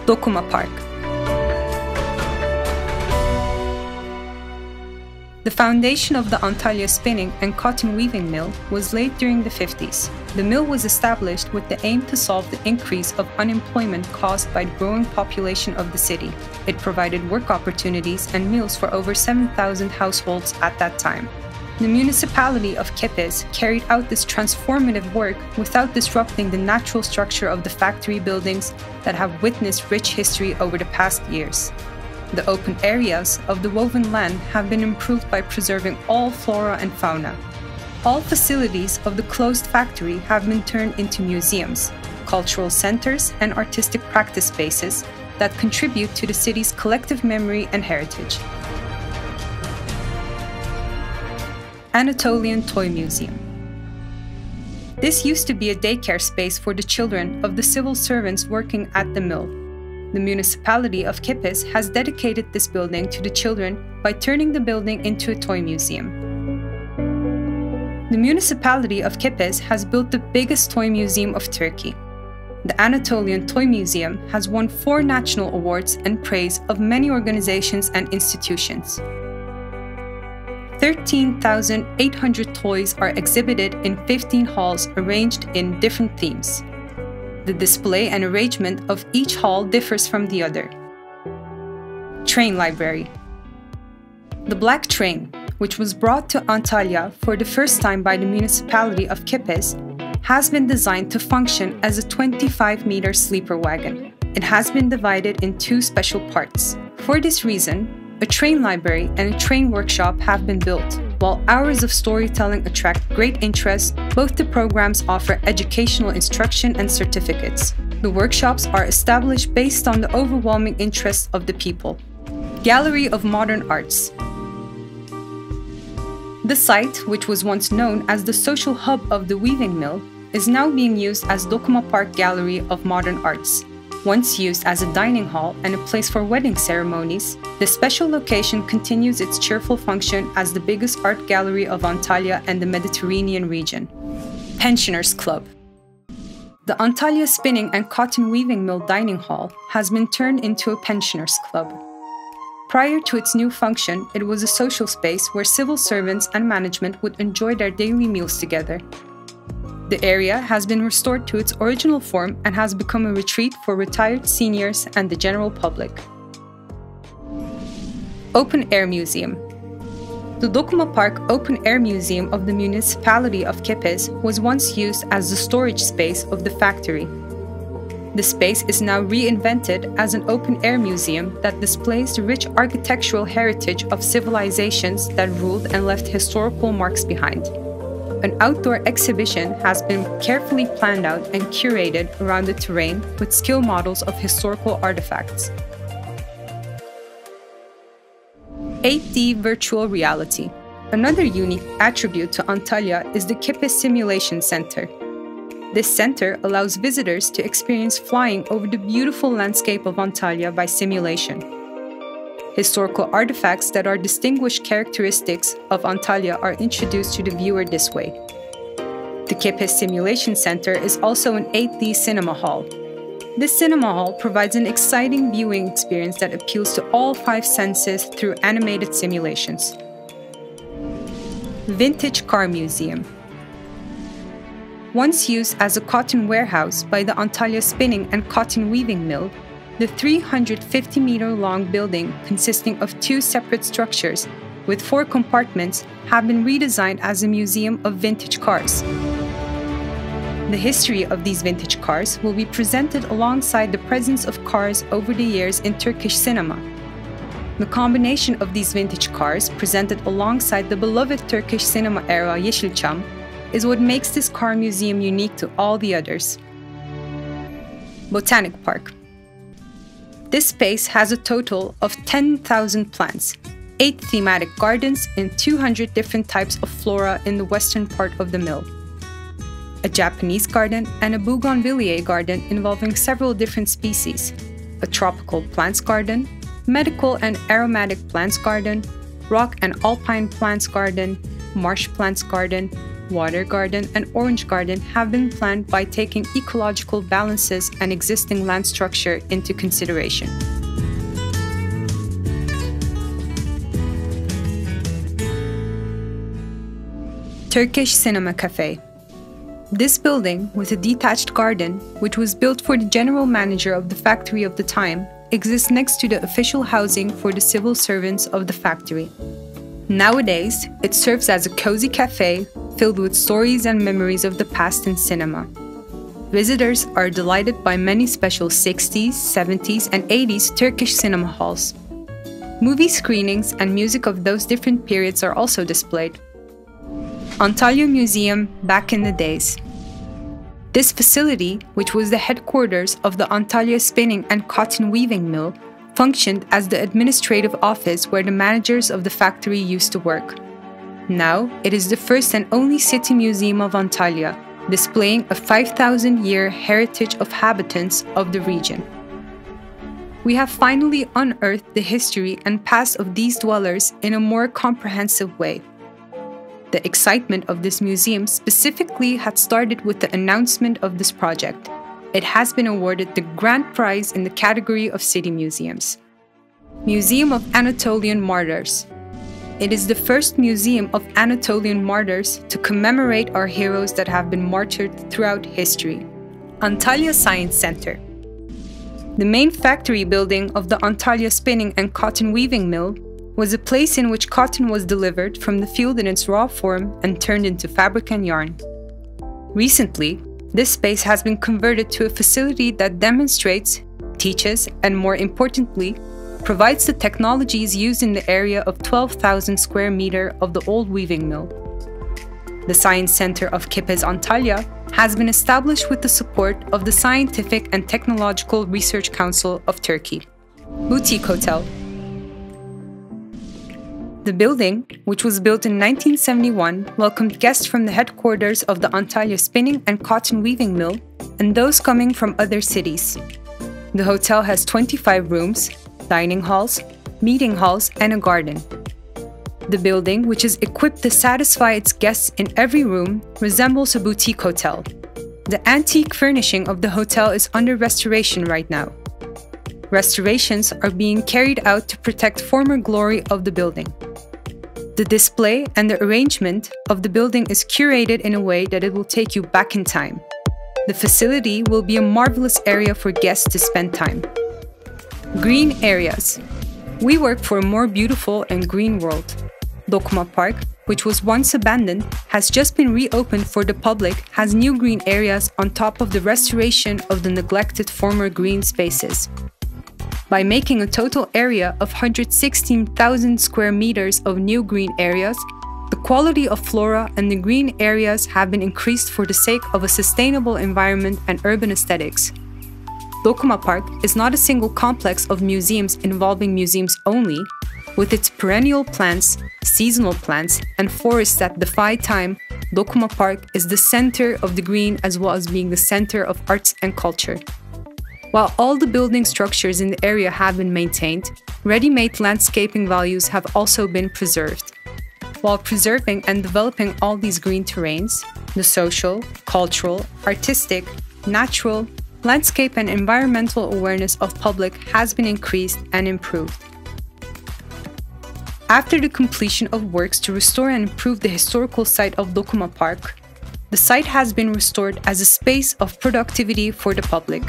Dokumapark. The foundation of the Antalya spinning and cotton weaving mill was laid during the 50s. The mill was established with the aim to solve the increase of unemployment caused by the growing population of the city. It provided work opportunities and meals for over 7,000 households at that time. The municipality of KEPEZ carried out this transformative work without disrupting the natural structure of the factory buildings that have witnessed rich history over the past years. The open areas of the woven land have been improved by preserving all flora and fauna. All facilities of the closed factory have been turned into museums, cultural centers, and artistic practice spaces that contribute to the city's collective memory and heritage. Anatolian Toy Museum. This used to be a daycare space for the children of the civil servants working at the mill. The municipality of KEPEZ has dedicated this building to the children by turning the building into a toy museum. The municipality of KEPEZ has built the biggest toy museum of Turkey. The Anatolian Toy Museum has won 4 national awards and praise of many organizations and institutions. 13,800 toys are exhibited in 15 halls arranged in different themes. The display and arrangement of each hall differs from the other. Train Library. The Black Train, which was brought to Antalya for the first time by the municipality of KEPEZ, has been designed to function as a 25-meter sleeper wagon. It has been divided in 2 special parts. For this reason, a train library and a train workshop have been built. While hours of storytelling attract great interest, both the programs offer educational instruction and certificates. The workshops are established based on the overwhelming interest of the people. Gallery of Modern Arts. The site, which was once known as the social hub of the weaving mill, is now being used as Dokumapark Gallery of Modern Arts. Once used as a dining hall and a place for wedding ceremonies, the special location continues its cheerful function as the biggest art gallery of Antalya and the Mediterranean region. Pensioners Club. The Antalya Spinning and Cotton Weaving Mill Dining Hall has been turned into a pensioners club. Prior to its new function, it was a social space where civil servants and management would enjoy their daily meals together. The area has been restored to its original form and has become a retreat for retired seniors and the general public. Open Air Museum. The Dokumapark Open Air Museum of the municipality of KEPEZ was once used as the storage space of the factory. The space is now reinvented as an open-air museum that displays the rich architectural heritage of civilizations that ruled and left historical marks behind. An outdoor exhibition has been carefully planned out and curated around the terrain with scale models of historical artifacts. 8D Virtual Reality. Another unique attribute to Antalya is the KEPEZ Simulation Center. This center allows visitors to experience flying over the beautiful landscape of Antalya by simulation. Historical artifacts that are distinguished characteristics of Antalya are introduced to the viewer this way. The KEPEZ Simulation Center is also an 8D cinema hall. This cinema hall provides an exciting viewing experience that appeals to all 5 senses through animated simulations. Vintage Car Museum. Once used as a cotton warehouse by the Antalya Spinning and Cotton Weaving Mill, the 350-meter-long building consisting of 2 separate structures with 4 compartments have been redesigned as a museum of vintage cars. The history of these vintage cars will be presented alongside the presence of cars over the years in Turkish cinema. The combination of these vintage cars presented alongside the beloved Turkish cinema era Yeşilçam is what makes this car museum unique to all the others. Botanic Park. This space has a total of 10,000 plants, 8 thematic gardens, and 200 different types of flora in the western part of the mill. A Japanese garden and a bougainvillea garden involving several different species, a tropical plants garden, medical and aromatic plants garden, rock and alpine plants garden, marsh plants garden, water garden, and orange garden have been planned by taking ecological balances and existing land structure into consideration. Turkish Cinema Cafe. This building, with a detached garden, which was built for the general manager of the factory of the time, exists next to the official housing for the civil servants of the factory. Nowadays, it serves as a cozy cafe filled with stories and memories of the past in cinema. Visitors are delighted by many special 60s, 70s, and 80s Turkish cinema halls. Movie screenings and music of those different periods are also displayed. Antalya Museum back in the days. This facility, which was the headquarters of the Antalya Spinning and Cotton Weaving Mill, functioned as the administrative office where the managers of the factory used to work. Now, it is the first and only city museum of Antalya, displaying a 5,000-year heritage of habitants of the region. We have finally unearthed the history and past of these dwellers in a more comprehensive way. The excitement of this museum specifically had started with the announcement of this project. It has been awarded the grand prize in the category of city museums. Museum of Anatolian Martyrs. It is the first museum of Anatolian martyrs to commemorate our heroes that have been martyred throughout history. Antalya Science Center. The main factory building of the Antalya Spinning and Cotton Weaving Mill was a place in which cotton was delivered from the field in its raw form and turned into fabric and yarn. Recently, this space has been converted to a facility that demonstrates, teaches, and more importantly, provides the technologies used in the area of 12,000 square meters of the old weaving mill. The Science Center of KEPEZ Antalya has been established with the support of the Scientific and Technological Research Council of Turkey. Boutique Hotel. The building, which was built in 1971, welcomed guests from the headquarters of the Antalya Spinning and Cotton Weaving Mill and those coming from other cities. The hotel has 25 rooms, dining halls, meeting halls, and a garden. The building, which is equipped to satisfy its guests in every room, resembles a boutique hotel. The antique furnishing of the hotel is under restoration right now. Restorations are being carried out to protect former glory of the building. The display and the arrangement of the building is curated in a way that it will take you back in time. The facility will be a marvelous area for guests to spend time. Green areas. We work for a more beautiful and green world. Dokumapark, which was once abandoned, has just been reopened for the public, has new green areas on top of the restoration of the neglected former green spaces. By making a total area of 116,000 square meters of new green areas, the quality of flora and the green areas have been increased for the sake of a sustainable environment and urban aesthetics. Dokumapark is not a single complex of museums involving museums only. With its perennial plants, seasonal plants, and forests that defy time, Dokumapark is the center of the green as well as being the center of arts and culture. While all the building structures in the area have been maintained, ready-made landscaping values have also been preserved. While preserving and developing all these green terrains, the social, cultural, artistic, natural, landscape and environmental awareness of public has been increased and improved. After the completion of works to restore and improve the historical site of Dokumapark, the site has been restored as a space of productivity for the public.